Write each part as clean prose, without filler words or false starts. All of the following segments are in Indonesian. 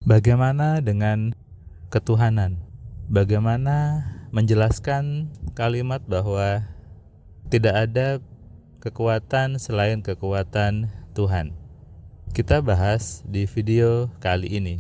Bagaimana dengan ketuhanan? Bagaimana menjelaskan kalimat bahwa tidak ada kekuatan selain kekuatan Tuhan? Kita bahas di video kali ini.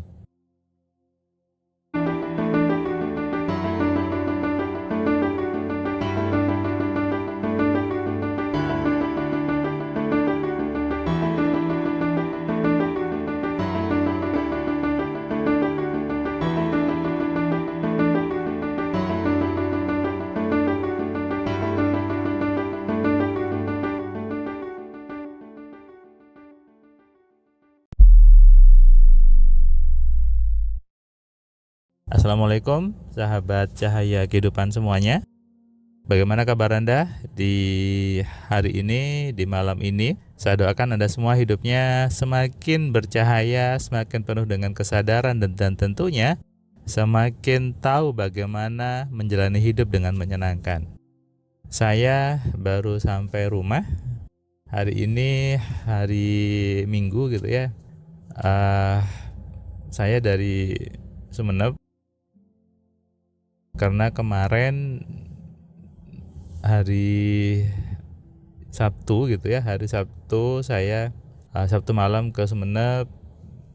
Assalamualaikum sahabat cahaya kehidupan semuanya. Bagaimana kabar Anda di hari ini, di malam ini? Saya doakan Anda semua hidupnya semakin bercahaya, semakin penuh dengan kesadaran dan tentunya semakin tahu bagaimana menjalani hidup dengan menyenangkan. Saya baru sampai rumah. Hari ini hari Minggu gitu ya. Saya dari Sumeneb. Karena kemarin hari Sabtu gitu ya, hari Sabtu saya Sabtu malam ke Sumeneb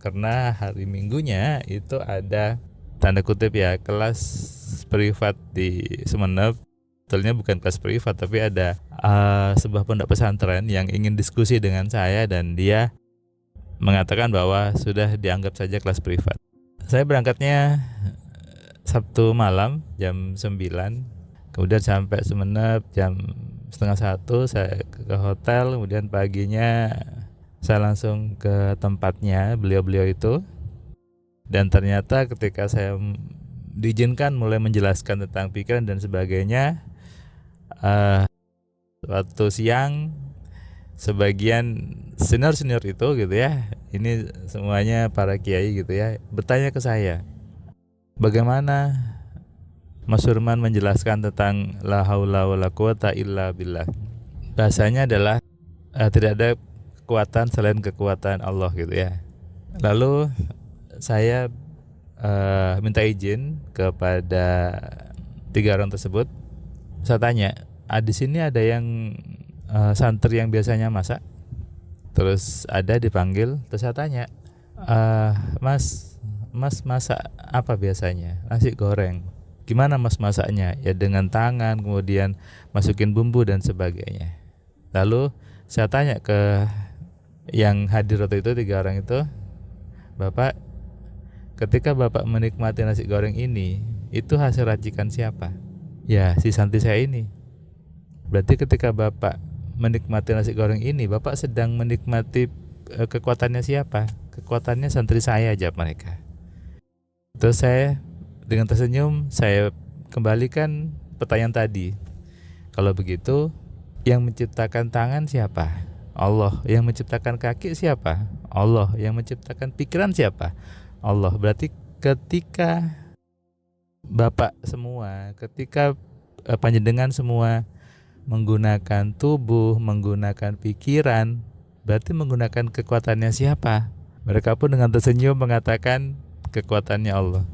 karena hari Minggunya itu ada tanda kutip ya kelas privat di Sumeneb. Sebetulnya bukan kelas privat tapi ada sebuah pondok pesantren yang ingin diskusi dengan saya dan dia mengatakan bahwa sudah dianggap saja kelas privat. Saya berangkatnya Sabtu malam jam 9, kemudian sampai Sumeneb jam setengah 1, saya ke hotel, kemudian paginya saya langsung ke tempatnya beliau-beliau itu. Dan ternyata ketika saya diizinkan mulai menjelaskan tentang pikiran dan sebagainya, waktu siang sebagian senior-senior itu gitu ya, ini semuanya para kiai gitu ya, bertanya ke saya, bagaimana Mas Surman menjelaskan tentang la haula wala quwata illa billah. Bahasanya adalah tidak ada kekuatan selain kekuatan Allah gitu ya. Lalu saya minta izin kepada 3 orang tersebut. Saya tanya, di sini ada yang santri yang biasanya masak? Terus ada dipanggil, terus saya tanya, Mas masak apa biasanya? Nasi goreng. Gimana Mas masaknya? Ya dengan tangan, kemudian masukin bumbu dan sebagainya. Lalu saya tanya ke yang hadir waktu itu, 3 orang itu, Bapak, ketika Bapak menikmati nasi goreng ini, itu hasil racikan siapa? Ya si santri saya ini. Berarti ketika Bapak menikmati nasi goreng ini, Bapak sedang menikmati kekuatannya siapa? Kekuatannya santri saya, jawab mereka. Terus saya dengan tersenyum saya kembalikan pertanyaan tadi. Kalau begitu, yang menciptakan tangan siapa? Allah. Yang menciptakan kaki siapa? Allah. Yang menciptakan pikiran siapa? Allah. Berarti ketika Bapak semua, ketika panjenengan semua menggunakan tubuh, menggunakan pikiran, berarti menggunakan kekuatannya siapa? Mereka pun dengan tersenyum mengatakan kekuatannya Allah.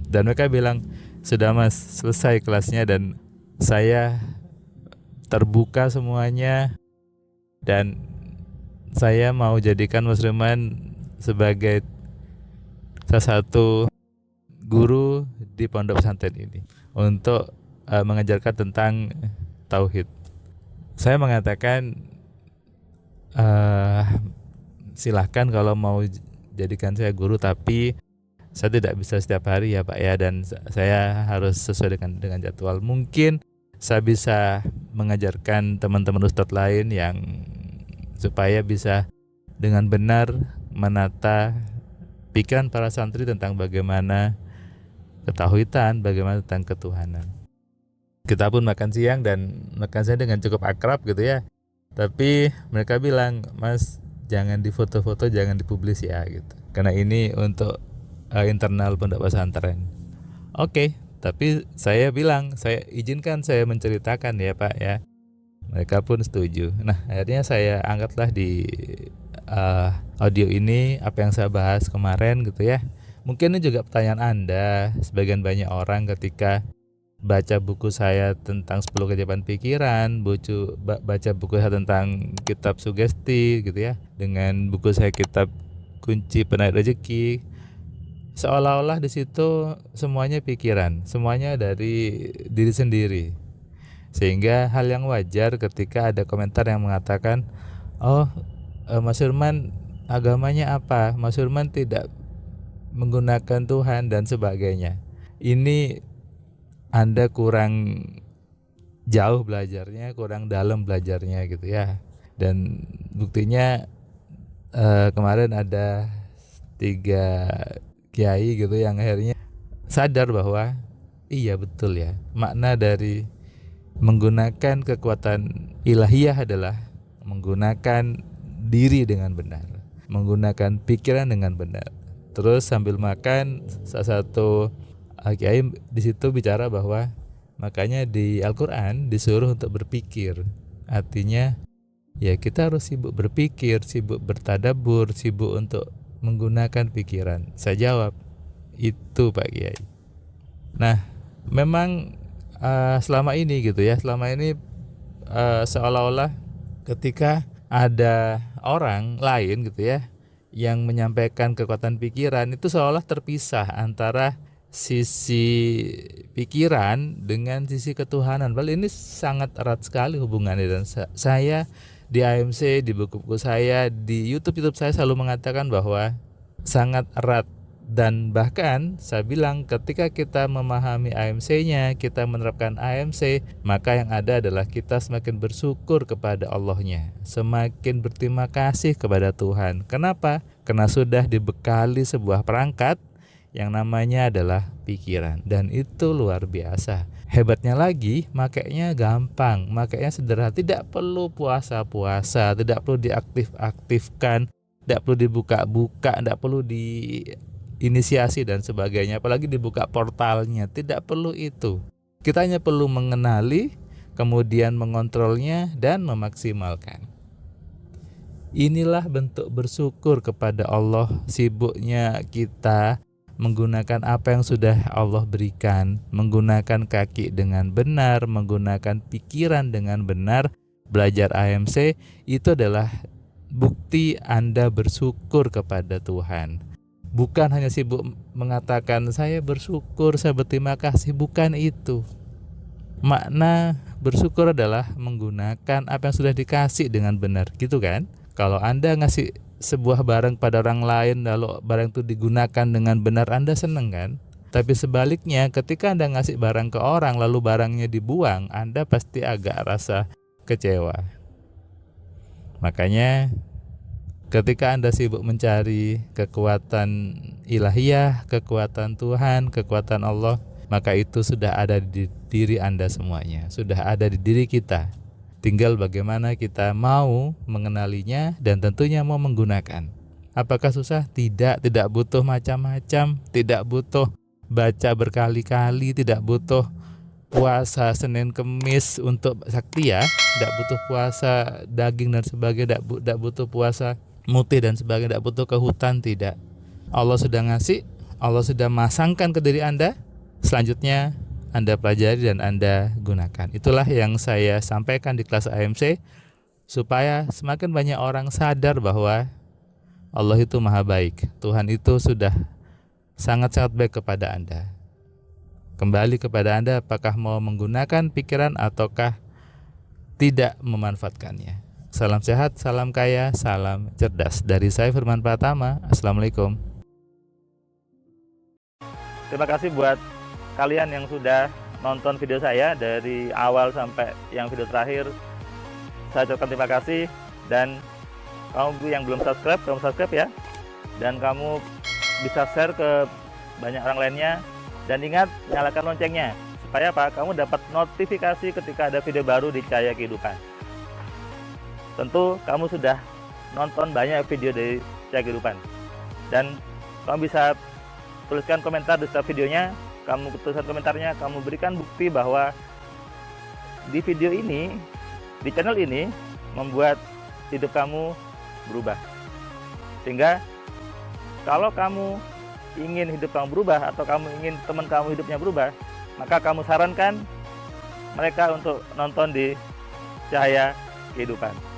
Dan mereka bilang, sudah Mas, selesai kelasnya dan saya terbuka semuanya dan saya mau jadikan Mas Surman sebagai salah satu guru di pondok pesantren ini untuk mengajarkan tentang tauhid. Saya mengatakan silahkan kalau mau jadikan saya guru, tapi saya tidak bisa setiap hari ya Pak ya, dan saya harus sesuai dengan jadwal. Mungkin saya bisa mengajarkan teman-teman ustadz lain yang supaya bisa dengan benar menata pikiran para santri tentang bagaimana ketauhidan, bagaimana tentang ketuhanan. Kita pun makan siang dan makan siang dengan cukup akrab gitu ya. Tapi mereka bilang, Mas jangan difoto-foto, jangan dipublis ya gitu. Karena ini untuk internal pondok pesantren. Oke, tapi saya bilang, saya izinkan saya menceritakan ya Pak ya. Mereka pun setuju. Nah akhirnya saya angkatlah di audio ini apa yang saya bahas kemarin gitu ya, Mungkin ini juga pertanyaan Anda, sebagian banyak orang ketika baca buku saya tentang 10 keajaiban pikiran, baca buku saya tentang kitab sugesti gitu ya, dengan buku saya kitab kunci penarik rezeki, seolah-olah di situ semuanya pikiran, semuanya dari diri sendiri. Sehingga hal yang wajar ketika ada komentar yang mengatakan, "Oh, Mas Firman agamanya apa? Mas Firman tidak menggunakan Tuhan dan sebagainya." Ini Anda kurang jauh belajarnya, kurang dalam belajarnya gitu ya. Dan buktinya kemarin ada 3 kiai gitu yang akhirnya sadar bahwa iya betul ya, makna dari menggunakan kekuatan ilahiyah adalah menggunakan diri dengan benar, menggunakan pikiran dengan benar. Terus sambil makan, salah satu kiai di situ bicara bahwa makanya di Al-Quran disuruh untuk berpikir. Artinya ya kita harus sibuk berpikir, sibuk bertadabbur, sibuk untuk menggunakan pikiran. Saya jawab, itu Pak Kiai. Nah, memang selama ini gitu ya, seolah-olah ketika ada orang lain gitu ya yang menyampaikan kekuatan pikiran, itu seolah terpisah antara sisi pikiran dengan sisi ketuhanan. Padahal ini sangat erat sekali hubungannya. Dan saya di AMC, di buku-buku saya, di YouTube saya selalu mengatakan bahwa sangat erat. Dan bahkan saya bilang ketika kita memahami AMC-nya, kita menerapkan AMC, maka yang ada adalah kita semakin bersyukur kepada Allahnya, semakin berterima kasih kepada Tuhan. Kenapa? Karena sudah dibekali sebuah perangkat yang namanya adalah pikiran, dan itu luar biasa. Hebatnya lagi, makainya gampang, makainya sederhana, tidak perlu puasa-puasa, tidak perlu diaktifkan, tidak perlu dibuka-buka, tidak perlu diinisiasi dan sebagainya, apalagi dibuka portalnya, tidak perlu itu. Kita hanya perlu mengenali, kemudian mengontrolnya dan memaksimalkan. Inilah bentuk bersyukur kepada Allah. Sibuknya kita menggunakan apa yang sudah Allah berikan, menggunakan kaki dengan benar, menggunakan pikiran dengan benar, belajar AMC, itu adalah bukti Anda bersyukur kepada Tuhan. Bukan hanya sibuk mengatakan saya bersyukur, saya berterima kasih, bukan itu. Makna bersyukur adalah menggunakan apa yang sudah dikasih dengan benar, gitu kan? Kalau Anda ngasih sebuah barang pada orang lain, lalu barang itu digunakan dengan benar, Anda senang kan? Tapi sebaliknya, ketika Anda ngasih barang ke orang lalu barangnya dibuang, Anda pasti agak rasa kecewa. Makanya ketika Anda sibuk mencari kekuatan ilahiyah, kekuatan Tuhan, kekuatan Allah, maka itu sudah ada di diri Anda semuanya, sudah ada di diri kita. Tinggal bagaimana kita mau mengenalinya dan tentunya mau menggunakan. Apakah susah? Tidak butuh macam-macam, tidak butuh baca berkali-kali, tidak butuh puasa Senin Kemis untuk sakti ya, tidak butuh puasa daging dan sebagainya, tidak butuh puasa mutih dan sebagainya, tidak butuh ke hutan, tidak. Allah sudah ngasih, Allah sudah masangkan ke diri Anda, selanjutnya Anda pelajari dan Anda gunakan. Itulah yang saya sampaikan di kelas AMC, supaya semakin banyak orang sadar bahwa Allah itu maha baik. Tuhan itu sudah sangat-sangat baik kepada Anda. Kembali kepada Anda, apakah mau menggunakan pikiran ataukah tidak memanfaatkannya. Salam sehat, salam kaya, salam cerdas. Dari saya Firman Pratama. Assalamualaikum. Terima kasih buat kalian yang sudah nonton video saya dari awal sampai yang video terakhir. Saya ucapkan terima kasih. Dan kamu yang belum subscribe, kamu subscribe ya. Dan kamu bisa share ke banyak orang lainnya. Dan ingat, nyalakan loncengnya. Supaya apa? Kamu dapat notifikasi ketika ada video baru di Cahaya Kehidupan. Tentu kamu sudah nonton banyak video dari Cahaya Kehidupan. Dan kamu bisa tuliskan komentar di setiap videonya. Kamu tuliskan komentarnya, kamu berikan bukti bahwa di video ini, di channel ini, membuat hidup kamu berubah. Sehingga kalau kamu ingin hidup kamu berubah atau kamu ingin teman kamu hidupnya berubah, maka kamu sarankan mereka untuk nonton di Cahaya Kehidupan.